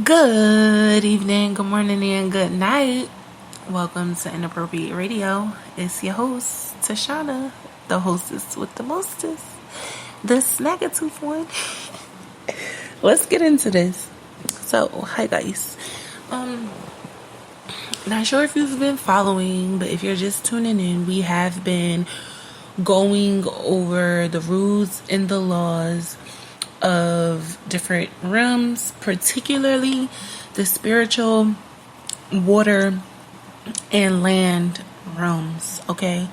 Good evening, good morning, and good night. Welcome to Inappropriate Radio. It's your host, Tashana, the hostess with the mostest, the snaggletooth one. Let's get into this. So, hi guys. Not sure if you've been following, but if you're just tuning in, we have been going over the rules and the laws of different realms, particularly the spiritual, water, and land realms. Okay,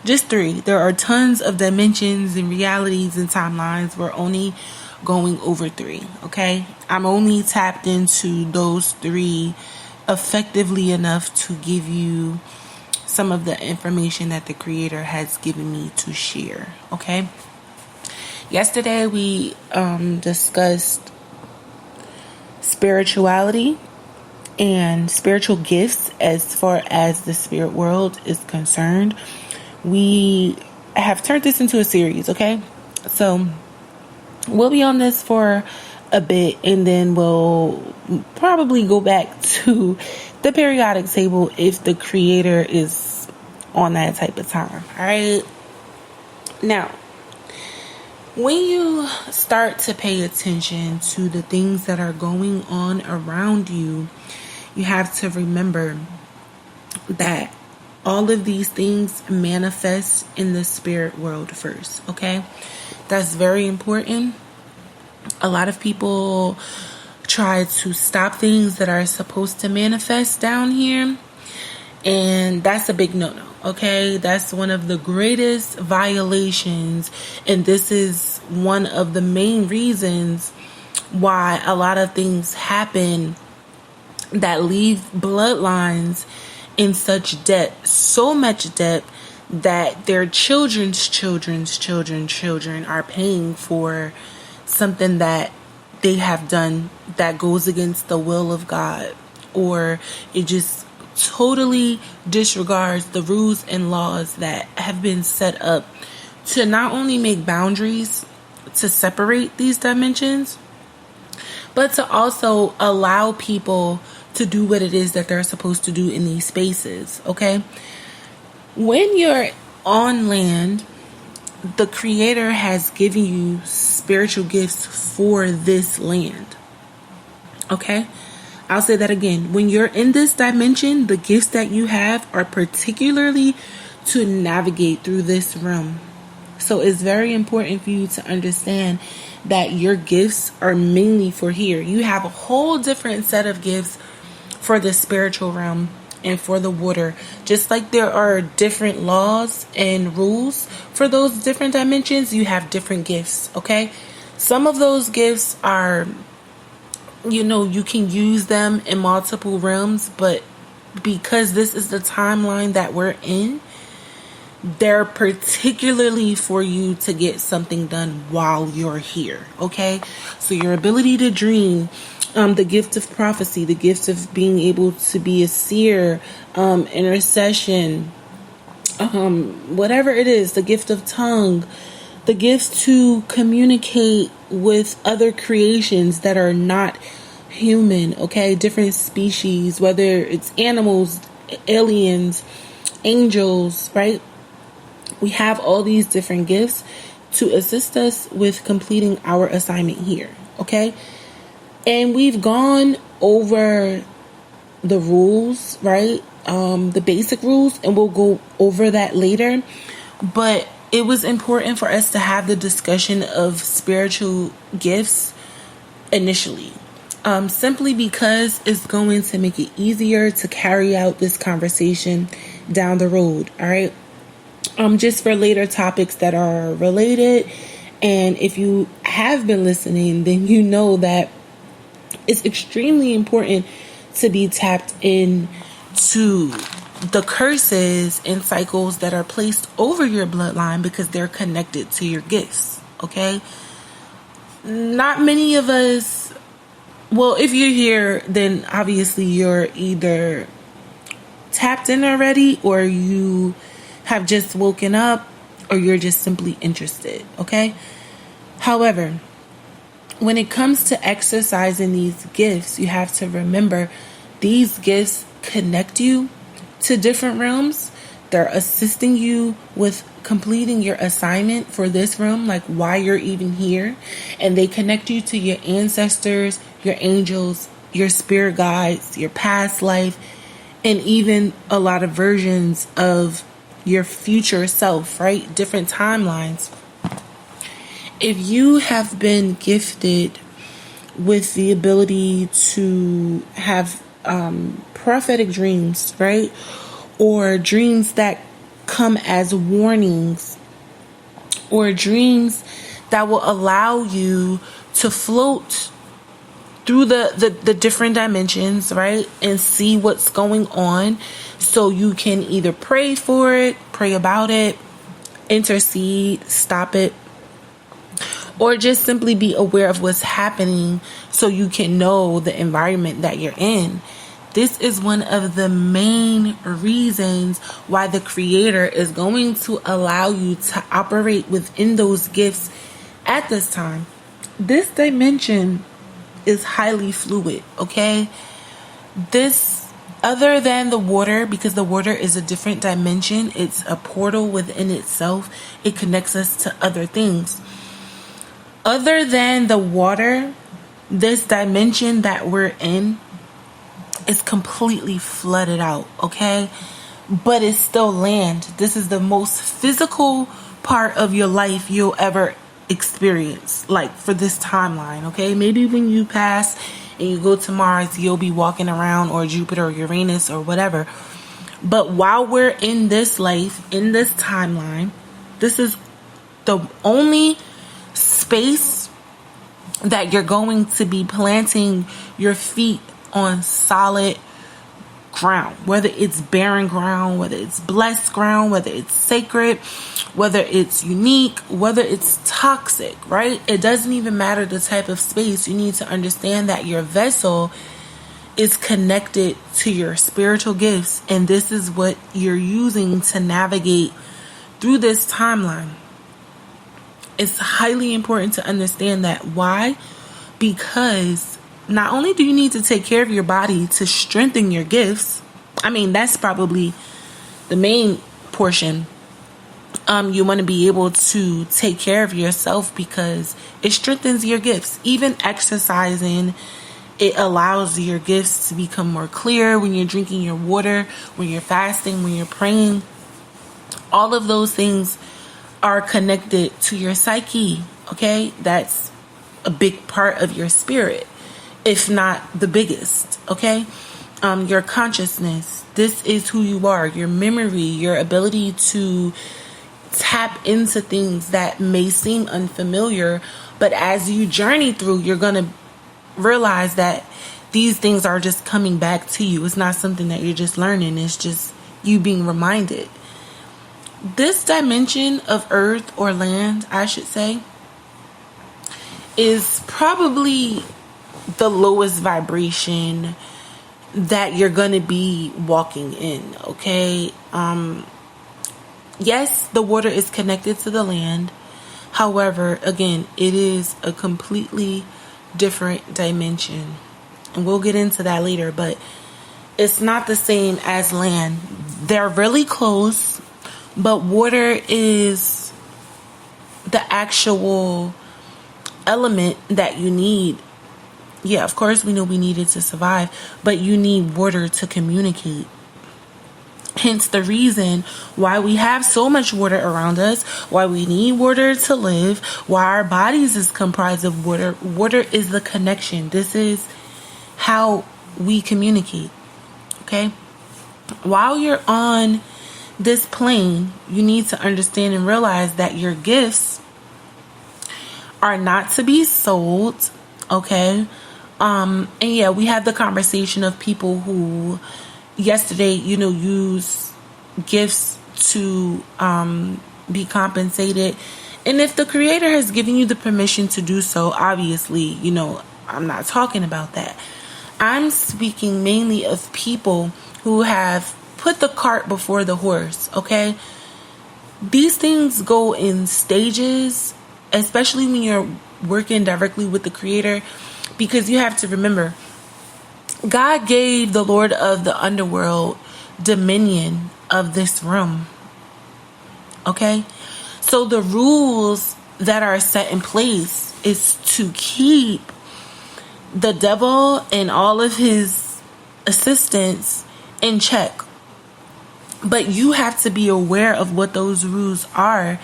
just three. There are tons of dimensions and realities and timelines. We're only going over three. Okay, I'm only tapped into those three effectively enough to give you some of the information that the creator has given me to share. Okay, yesterday we discussed spirituality and spiritual gifts as far as the spirit world is concerned. We have turned this into a series, okay? So we'll be on this for a bit, and then we'll probably go back to the periodic table if the creator is on that type of time. All right. Now, when you start to pay attention to the things that are going on around you, you have to remember that all of these things manifest in the spirit world first, okay? That's very important. A lot of people try to stop things that are supposed to manifest down here, and that's a big no-no, okay? That's one of the greatest violations, and this is one of the main reasons why a lot of things happen that leave bloodlines in such debt, so much debt, that their children's children are paying for something that they have done that goes against the will of God, or it just totally disregards the rules and laws that have been set up to not only make boundaries to separate these dimensions, but to also allow people to do what it is that they're supposed to do in these spaces, okay? When you're on land, the creator has given you spiritual gifts for this land, okay? I'll say that again. When you're in this dimension, the gifts that you have are particularly to navigate through this realm. So it's very important for you to understand that your gifts are mainly for here. You have a whole different set of gifts for the spiritual realm and for the water. Just like there are different laws and rules for those different dimensions, you have different gifts, okay? Some of those gifts are, you can use them in multiple realms, but because this is the timeline that we're in, they're particularly for you to get something done while you're here, okay? So your ability to dream, the gift of prophecy, the gift of being able to be a seer, intercession, whatever it is, the gift of tongue, the gift to communicate with other creations that are not human, okay? Different species, whether it's animals, aliens, angels, right? We have all these different gifts to assist us with completing our assignment here, okay? And we've gone over the rules, right? The basic rules, and we'll go over that later. But it was important for us to have the discussion of spiritual gifts initially. Simply because it's going to make it easier to carry out this conversation down the road, all right? Just for later topics that are related. And if you have been listening, then you know that it's extremely important to be tapped in to the curses and cycles that are placed over your bloodline because they're connected to your gifts, okay? Not many of us, well, if you're here, then obviously you're either tapped in already, or you have just woken up, or you're just simply interested, okay? However, when it comes to exercising these gifts, you have to remember these gifts connect you to different realms. They're assisting you with completing your assignment for this realm, like why you're even here. And they connect you to your ancestors, your angels, your spirit guides, your past life, and even a lot of versions of your future self, right? Different timelines. If you have been gifted with the ability to have prophetic dreams, right? Or dreams that come as warnings, or dreams that will allow you to float through the different dimensions, right? And see what's going on. So you can either pray for it, pray about it, intercede, stop it, or just simply be aware of what's happening so you can know the environment that you're in. This is one of the main reasons why the Creator is going to allow you to operate within those gifts at this time. This dimension is highly fluid, okay? This, other than the water, because the water is a different dimension, it's a portal within itself. It connects us to other things. Other than the water, this dimension that we're in is completely flooded out, okay? But it's still land. This is the most physical part of your life you'll ever experience, like for this timeline, okay? Maybe when you pass and you go to Mars, you'll be walking around, or Jupiter or Uranus or whatever. But while we're in this life, in this timeline, this is the only space that you're going to be planting your feet on solid ground, whether it's barren ground, whether it's blessed ground, whether it's sacred, whether it's unique, whether it's toxic, right? It doesn't even matter the type of space. You need to understand that your vessel is connected to your spiritual gifts, and this is what you're using to navigate through this timeline. It's highly important to understand that. Why? Because not only do you need to take care of your body to strengthen your gifts, I mean, that's probably the main portion. You want to be able to take care of yourself because it strengthens your gifts. Even exercising, it allows your gifts to become more clear when you're drinking your water, when you're fasting, when you're praying. All of those things are connected to your psyche, okay? That's a big part of your spirit, if not the biggest, okay? Your consciousness, this is who you are, your memory, your ability to tap into things that may seem unfamiliar, but as you journey through, you're going to realize that these things are just coming back to you. It's not something that you're just learning, it's just you being reminded. This dimension of earth, or land, I should say, is probably the lowest vibration that you're going to be walking in, okay? Yes, the water is connected to the land. However, again, it is a completely different dimension. And we'll get into that later, but it's not the same as land. They're really close. But water is the actual element that you need. Yeah, of course we know we need it to survive, but you need water to communicate. Hence the reason why we have so much water around us, why we need water to live, why our bodies is comprised of water. Water is the connection. This is how we communicate, okay? While you're on this plane, you need to understand and realize that your gifts are not to be sold, okay? And yeah, we had the conversation of people who yesterday, use gifts to be compensated. And if the Creator has given you the permission to do so, obviously, I'm not talking about that. I'm speaking mainly of people who have put the cart before the horse, okay? These things go in stages, especially when you're working directly with the Creator, because you have to remember, God gave the Lord of the underworld dominion of this room. Okay? So the rules that are set in place is to keep the devil and all of his assistants in check. But you have to be aware of what those rules are,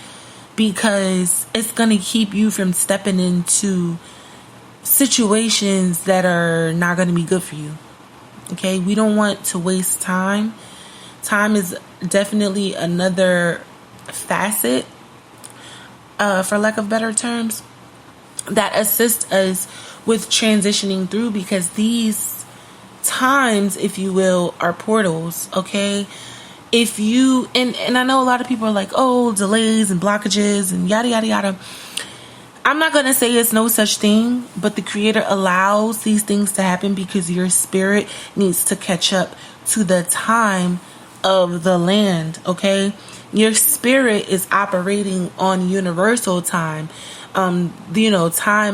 because it's going to keep you from stepping into situations that are not going to be good for you. Okay? We don't want to waste time. Time is definitely another facet, for lack of better terms, that assists us with transitioning through, because these times, if you will, are portals. Okay? If you, and I know a lot of people are like, oh, delays and blockages and yada, yada, yada. I'm not going to say it's no such thing, but the Creator allows these things to happen because your spirit needs to catch up to the time of the land, okay? Your spirit is operating on universal time, time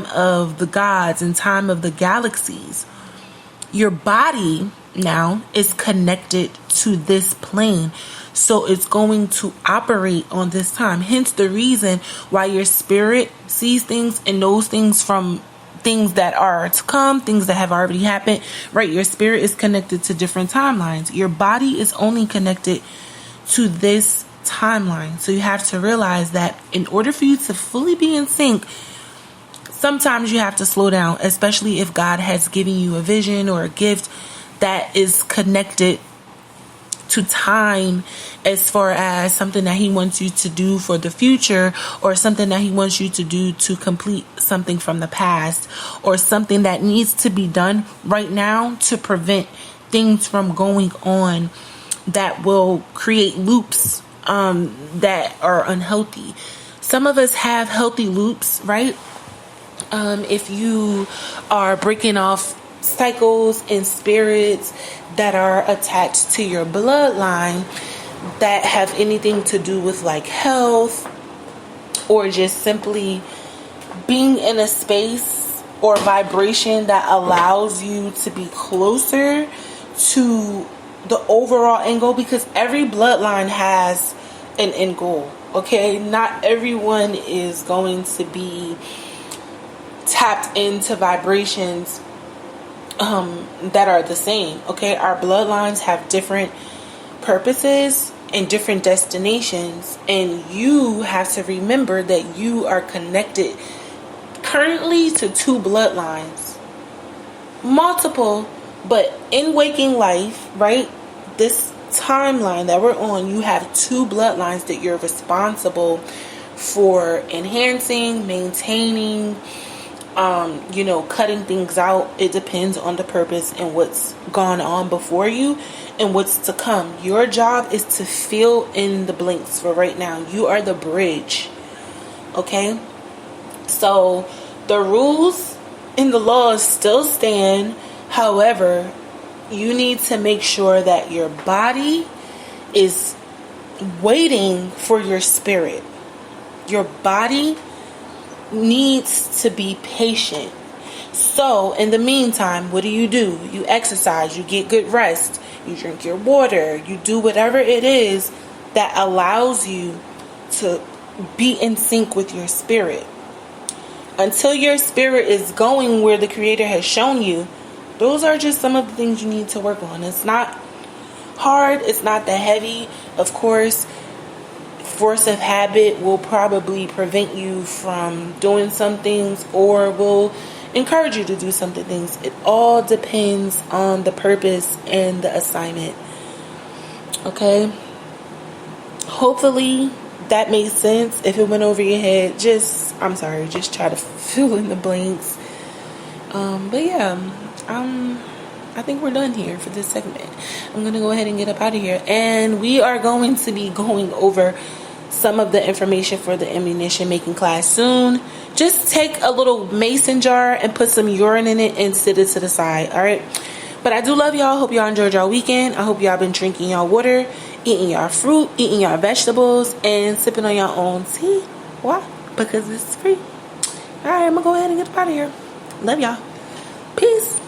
of the gods and time of the galaxies. Your body now is connected to this plane, so it's going to operate on this time. Hence the reason why your spirit sees things and knows things from things that are to come, things that have already happened, right? Your spirit is connected to different timelines. Your body is only connected to this timeline. So you have to realize that in order for you to fully be in sync, sometimes you have to slow down, especially if God has given you a vision or a gift that is connected to time, as far as something that He wants you to do for the future, or something that He wants you to do to complete something from the past, or something that needs to be done right now to prevent things from going on that will create loops that are unhealthy. Some of us have healthy loops, right? If you are breaking off cycles and spirits that are attached to your bloodline that have anything to do with like health, or just simply being in a space or vibration that allows you to be closer to the overall end goal, because every bloodline has an end goal. Okay, not everyone is going to be tapped into vibrations that are the same. Okay, our bloodlines have different purposes and different destinations, and you have to remember that you are connected currently to two bloodlines, multiple, but in waking life, right, this timeline that we're on, you have two bloodlines that you're responsible for enhancing, maintaining, cutting things out. It depends on the purpose and what's gone on before you and what's to come. Your job is to fill in the blanks for right now. You are the bridge. Okay? So the rules and the laws still stand. However, you need to make sure that your body is waiting for your spirit. Your body needs to be patient. So in the meantime, what do? You exercise, you get good rest, you drink your water, you do whatever it is that allows you to be in sync with your spirit. Until your spirit is going where the Creator has shown you, those are just some of the things you need to work on. It's not hard, it's not that heavy. Of course, force of habit will probably prevent you from doing some things, or will encourage you to do some things. It all depends on the purpose and the assignment. Okay? Hopefully that made sense. If it went over your head, just try to fill in the blanks. But yeah, I think we're done here for this segment. I'm going to go ahead and get up out of here. And we are going to be going over some of the information for the ammunition making class soon. Just take a little mason jar and put some urine in it and sit it to the side. All right. But I do love y'all. Hope y'all enjoyed y'all weekend. I hope y'all been drinking y'all water, eating y'all fruit, eating y'all vegetables, and sipping on your own tea. Why? Because it's free. All right, I'm going to go ahead and get up out of here. Love y'all. Peace.